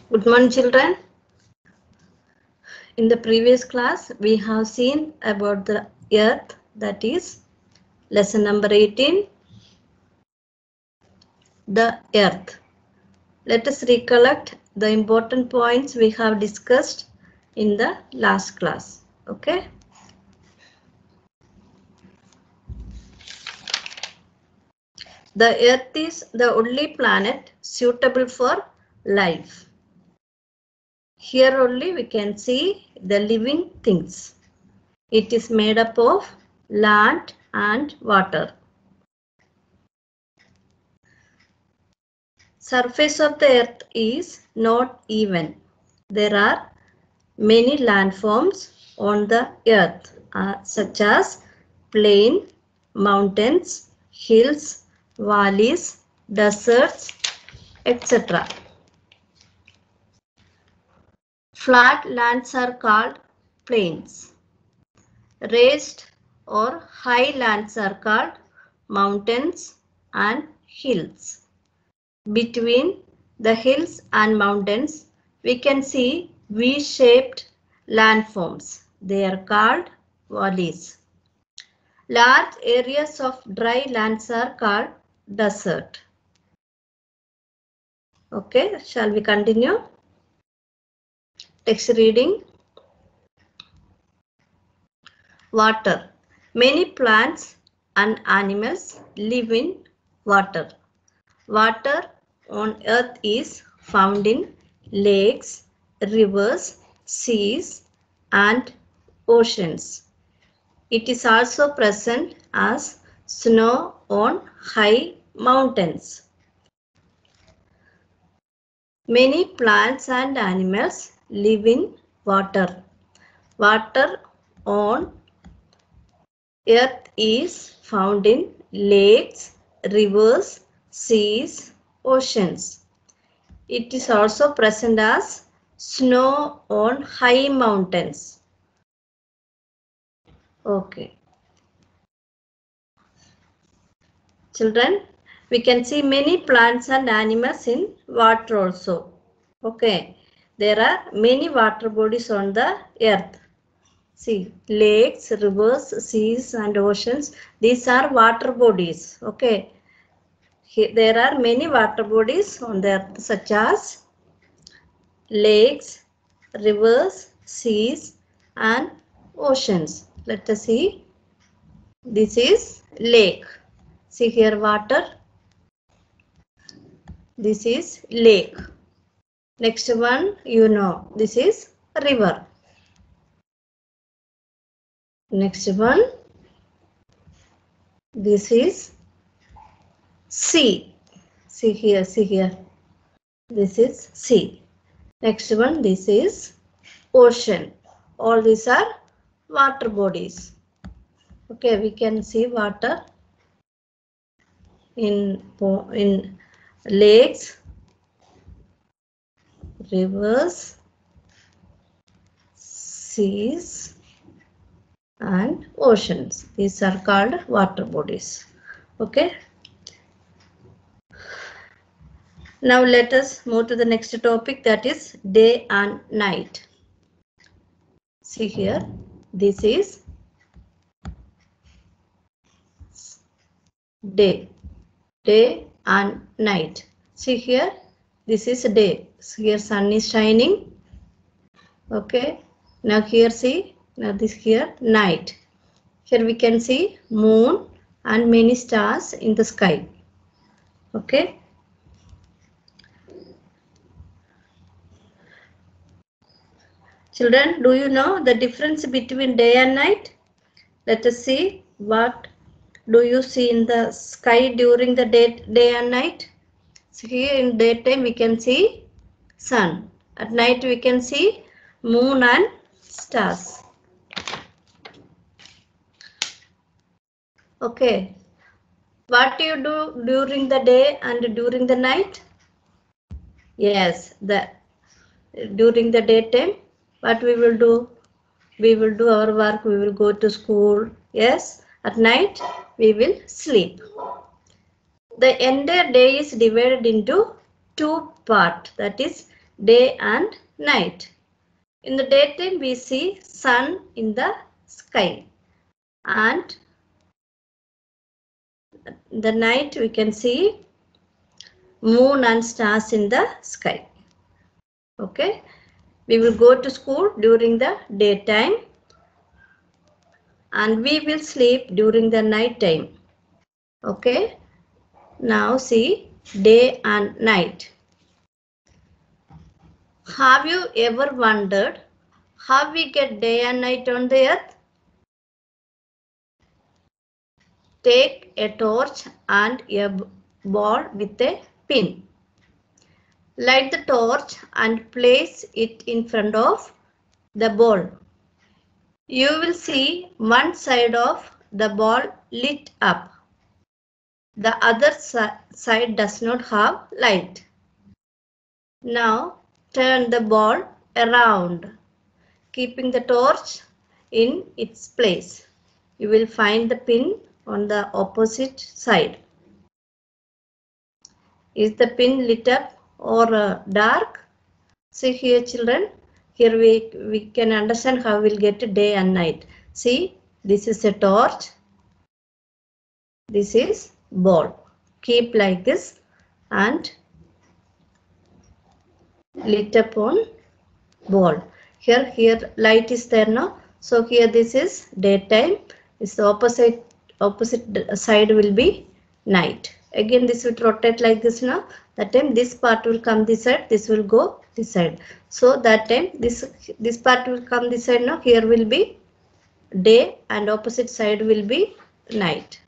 Good morning, children. In the previous class, we have seen about the earth, that is lesson number 18, the earth. Let us recollect the important points we have discussed in the last class. Okay. The earth is the only planet suitable for life. Here only we can see the living things. It is made up of land and water. Surface of the earth is not even. There are many landforms on the earth, such as plain, mountains, hills, valleys, deserts, etc. Flat lands are called plains. Raised or high lands are called mountains and hills. Between the hills and mountains, we can see V-shaped landforms. They are called valleys. Large areas of dry lands are called desert. Okay, shall we continue? Text reading. Water. Many plants and animals live in water. Water on earth is found in lakes, rivers, seas, and oceans. It is also present as snow on high mountains. Many plants and animals live in water. Water on earth is found in lakes, rivers, seas, oceans. It is also present as snow on high mountains. Okay. Children, we can see many plants and animals in water also. Okay. There are many water bodies on the earth. See, lakes, rivers, seas and oceans. These are water bodies. Okay. Here, there are many water bodies on the earth, such as lakes, rivers, seas and oceans. Let us see. This is lake. See here water. This is lake. Next one, you know, this is river. Next one, this is sea. See here, see here. This is sea. Next one, this is ocean. All these are water bodies. Okay, we can see water in lakes, rivers, seas and oceans. These are called water bodies. Okay. Now let us move to the next topic, that is day and night. See here, this is day and night. See here, this is day. Here sun is shining. Okay. Now here see, now this here night. Here we can see moon and many stars in the sky. Okay. Children, do you know the difference between day and night? Let us see, what do you see in the sky during the day and night? So here in daytime we can see sun. At night we can see moon and stars. Okay. What do you do during the day and during the night? Yes, during the daytime, what we will do? We will do our work, we will go to school. Yes, at night we will sleep. The entire day is divided into two parts, that is day and night. In the daytime we see sun in the sky, and in the night we can see moon and stars in the sky. Okay, we will go to school during the daytime and we will sleep during the night time. Okay, now see day and night. Have you ever wondered how we get day and night on the earth? Take a torch and a ball with a pin. Light the torch and place it in front of the ball. You will see one side of the ball lit up. The other side does not have light. Now turn the ball around, keeping the torch in its place. You will find the pin on the opposite side. Is the pin lit up or dark? See here children, here we can understand how we'll get day and night. See, this is a torch, this is ball. Keep like this and lit up on ball. Here light is there now. So here this is daytime. This the opposite side will be night. Again this will rotate like this now. That time this part will come this side. This will go this side. So that time this part will come this side now. Here will be day and opposite side will be night.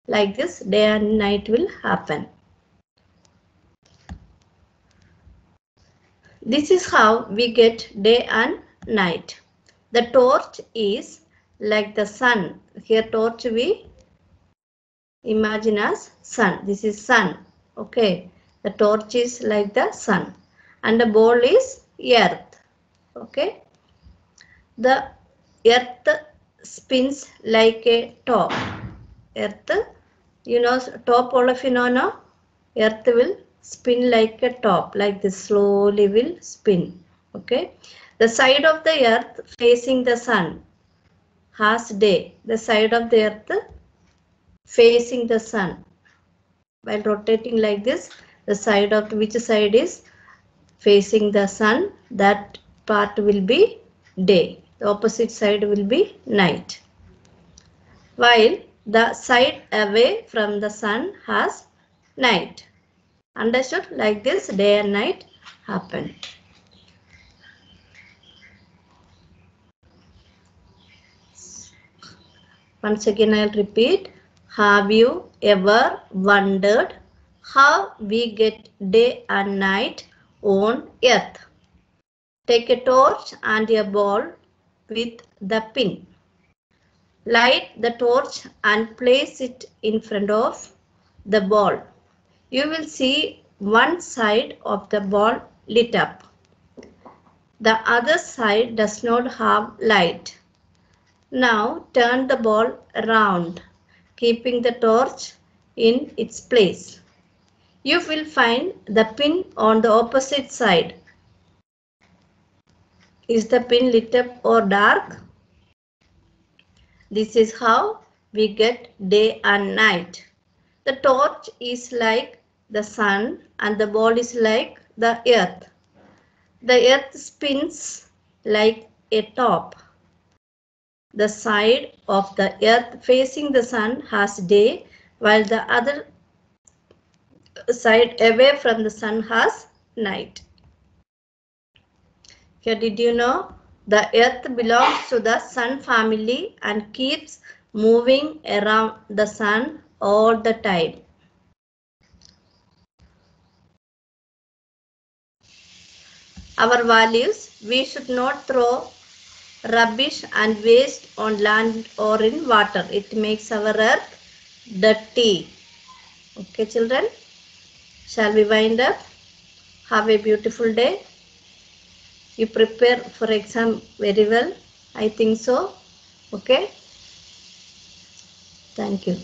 Like this day and night will happen. This is how we get day and night. The torch is like the sun. Here torch we imagine as sun. This is sun. Okay. The torch is like the sun. And the ball is earth. Okay. The earth spins like a top. Earth, you know, top all of you know now. Earth will spin like a top, like this slowly will spin. Okay. The side of the earth facing the sun has day. The side of the earth facing the sun. While rotating like this, the side of which side is facing the sun, that part will be day. The opposite side will be night. While the side away from the sun has night. Understood? Like this, day and night happen. Once again, I'll repeat. Have you ever wondered how we get day and night on earth? Take a torch and a ball with the pin. Light the torch and place it in front of the ball. You will see one side of the ball lit up. The other side does not have light. Now turn the ball around, keeping the torch in its place. You will find the pin on the opposite side. Is the pin lit up or dark? This is how we get day and night. The torch is like the sun and the ball is like the earth. The earth spins like a top. The side of the earth facing the sun has day, while the other side away from the sun has night. Here, did you know the earth belongs to the sun family and keeps moving around the sun all the time. Our values: we should not throw rubbish and waste on land or in water. It makes our earth dirty. Okay, children, shall we wind up? Have a beautiful day. You prepare for exam very well, I think so. Okay, thank you.